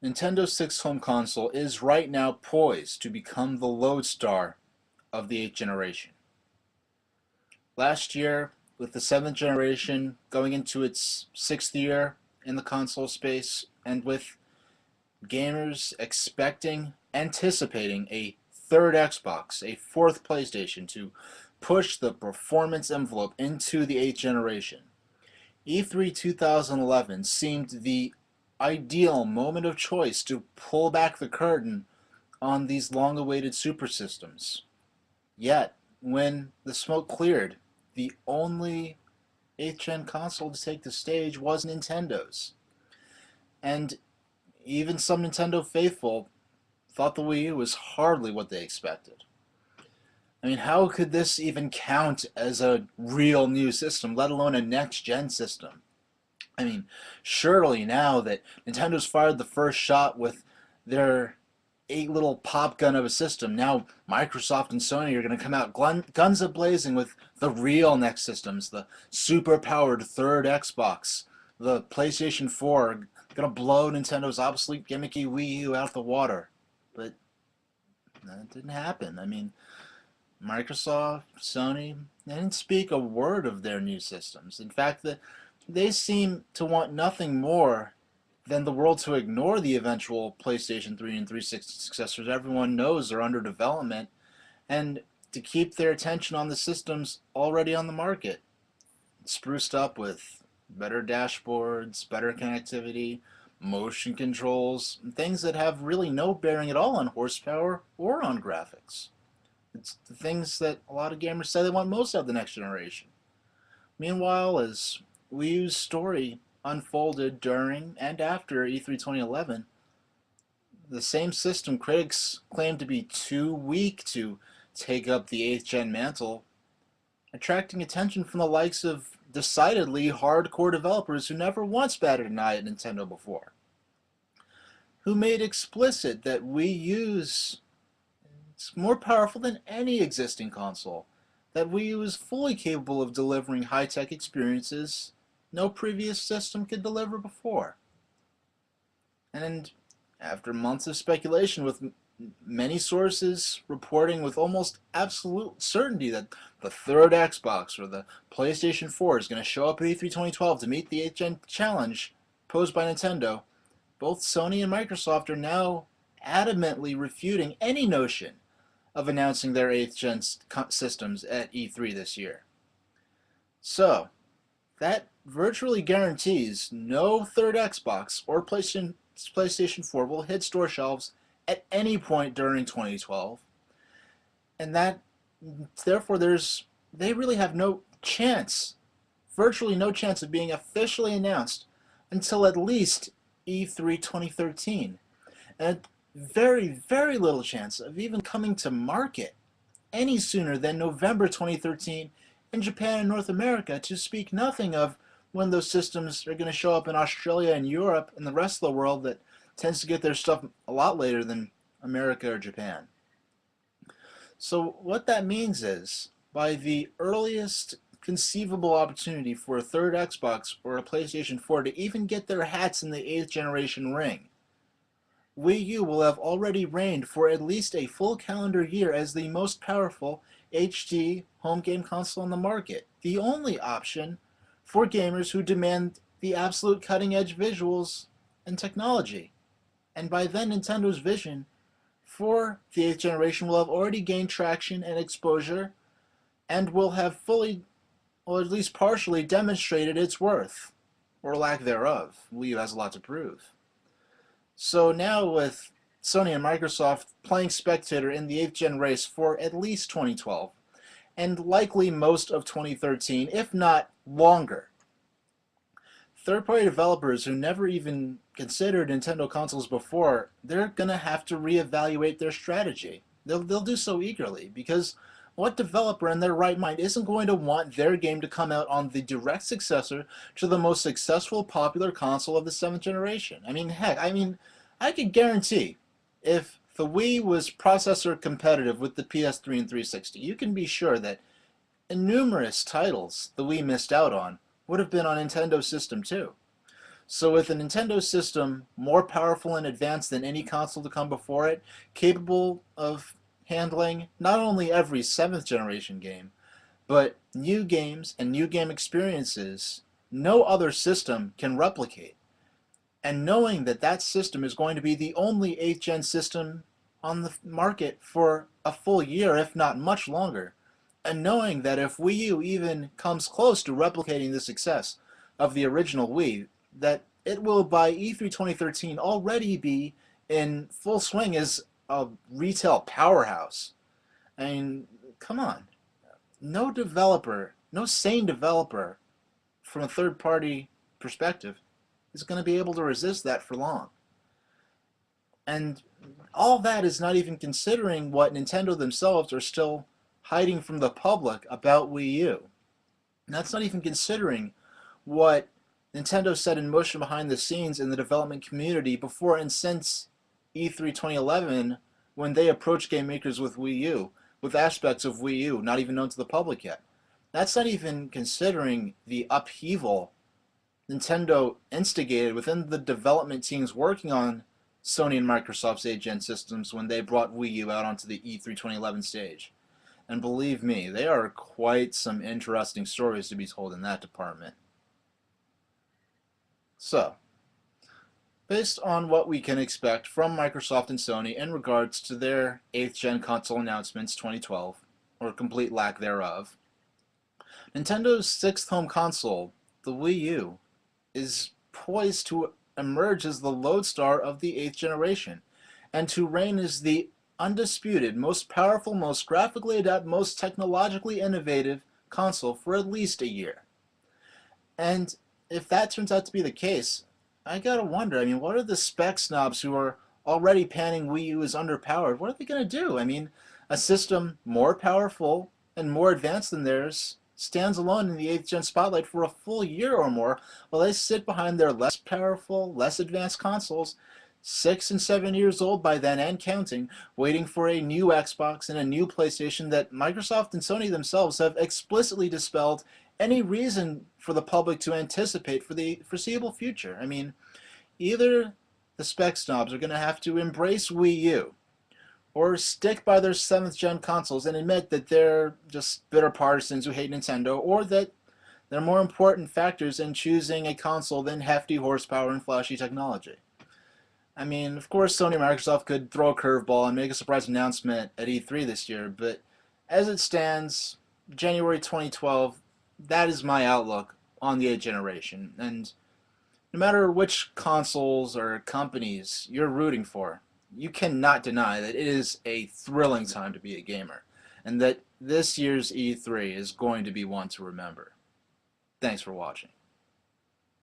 Nintendo's sixth home console is right now poised to become the lodestar of the 8th generation. Last year, with the 7th generation going into its 6th year in the console space, and with gamers anticipating a third Xbox, a fourth PlayStation to push the performance envelope into the 8th generation, E3 2011 seemed the ideal moment of choice to pull back the curtain on these long-awaited super systems. Yet, when the smoke cleared, the only 8th gen console to take the stage was Nintendo's. And even some Nintendo faithful thought the Wii U was hardly what they expected. I mean, how could this even count as a real new system, let alone a next gen system? I mean, surely now that Nintendo's fired the first shot with their eight little pop gun of a system, now Microsoft and Sony are going to come out guns a-blazing with the real next systems, the super-powered third Xbox, the PlayStation 4, going to blow Nintendo's obsolete gimmicky Wii U out the water. But that didn't happen. I mean, Microsoft, Sony, they didn't speak a word of their new systems. In fact, they seem to want nothing more than the world to ignore the eventual PlayStation 3 and 360 successors everyone knows are under development, and to keep their attention on the systems already on the market, spruced up with better dashboards, better connectivity, motion controls, things that have really no bearing at all on horsepower or on graphics. It's the things that a lot of gamers say they want most out of the next generation. Meanwhile, as Wii U's story unfolded during and after E3 2011, the same system critics claimed to be too weak to take up the 8th gen mantle, attracting attention from the likes of decidedly hardcore developers who never once batted an eye at Nintendo before, who made explicit that Wii U's more powerful than any existing console, that Wii U is fully capable of delivering high-tech experiences no previous system could deliver before. And after months of speculation, with many sources reporting with almost absolute certainty that the third Xbox or the PlayStation 4 is going to show up at E3 2012 to meet the 8th gen challenge posed by Nintendo, both Sony and Microsoft are now adamantly refuting any notion of announcing their 8th gen systems at E3 this year. So, that virtually guarantees no third Xbox or PlayStation 4 will hit store shelves at any point during 2012, and that therefore they really have no chance, virtually no chance of being officially announced until at least E3 2013, and very, very little chance of even coming to market any sooner than November 2013 in Japan and North America, to speak nothing of when those systems are going to show up in Australia and Europe and the rest of the world that tends to get their stuff a lot later than America or Japan. So what that means is, by the earliest conceivable opportunity for a third Xbox or a PlayStation 4 to even get their hats in the 8th generation ring, Wii U will have already reigned for at least a full calendar year as the most powerful HD home game console on the market, the only option for gamers who demand the absolute cutting-edge visuals and technology. And by then, Nintendo's vision for the 8th generation will have already gained traction and exposure, and will have fully, or at least partially, demonstrated its worth, or lack thereof. Wii U has a lot to prove. So now, with Sony and Microsoft playing spectator in the 8th gen race for at least 2012, and likely most of 2013, if not longer, third-party developers who never even considered Nintendo consoles before, they're going to have to reevaluate their strategy. They'll do so eagerly, because what developer in their right mind isn't going to want their game to come out on the direct successor to the most successful popular console of the 7th generation? I mean, heck, I could guarantee if the Wii was processor competitive with the PS3 and 360, you can be sure that numerous titles the Wii missed out on would have been on Nintendo's system too. So with a Nintendo system more powerful and advanced than any console to come before it, capable of handling not only every 7th generation game, but new games and new game experiences no other system can replicate. And knowing that that system is going to be the only 8th gen system on the market for a full year, if not much longer, and knowing that if Wii U even comes close to replicating the success of the original Wii, that it will by E3 2013 already be in full swing as a retail powerhouse. I mean, come on. No developer, no sane developer from a third party perspective is going to be able to resist that for long. And all that is not even considering what Nintendo themselves are still hiding from the public about Wii U. And that's not even considering what Nintendo set in motion behind the scenes in the development community before and since E3 2011 when they approached game makers with Wii U, with aspects of Wii U not even known to the public yet. That's not even considering the upheaval Nintendo instigated within the development teams working on Sony and Microsoft's 8th gen systems when they brought Wii U out onto the E3 2011 stage. And believe me, there are quite some interesting stories to be told in that department. So, based on what we can expect from Microsoft and Sony in regards to their 8th gen console announcements 2012, or complete lack thereof, Nintendo's 6th home console, the Wii U, is poised to emerge as the lodestar of the 8th generation, and to reign as the undisputed, most powerful, most graphically adept, most technologically innovative console for at least a year. And if that turns out to be the case, I gotta wonder, I mean, what are the spec snobs who are already panning Wii U as underpowered, what are they gonna do? I mean, a system more powerful and more advanced than theirs stands alone in the 8th gen spotlight for a full year or more, while they sit behind their less powerful, less advanced consoles, 6 and 7 years old by then and counting, waiting for a new Xbox and a new PlayStation that Microsoft and Sony themselves have explicitly dispelled any reason for the public to anticipate for the foreseeable future. I mean, either the spec snobs are going to have to embrace Wii U, or stick by their 7th gen consoles and admit that they're just bitter partisans who hate Nintendo, or that there are more important factors in choosing a console than hefty horsepower and flashy technology. I mean, of course, Sony and Microsoft could throw a curveball and make a surprise announcement at E3 this year, but as it stands, January 2012, that is my outlook on the 8th generation. And no matter which consoles or companies you're rooting for, you cannot deny that it is a thrilling time to be a gamer, and that this year's E3 is going to be one to remember. Thanks for watching.